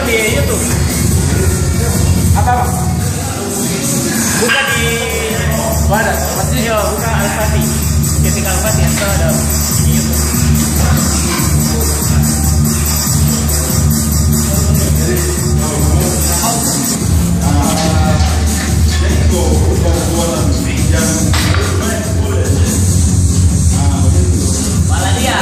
di YouTube. Apa? Buka di mana? Pasti buka Alfati. Ketika Alfati itu ada di YouTube. Malah dia.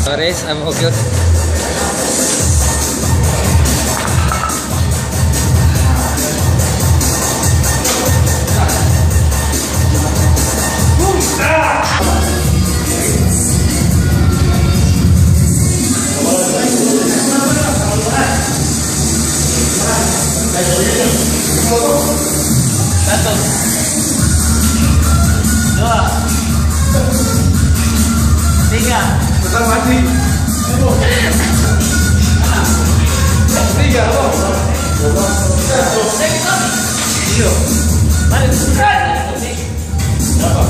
Torres, I'm okay. Satu, dua, tiga. Besar mati. Tiga loh. Iya. Mari. Berapa?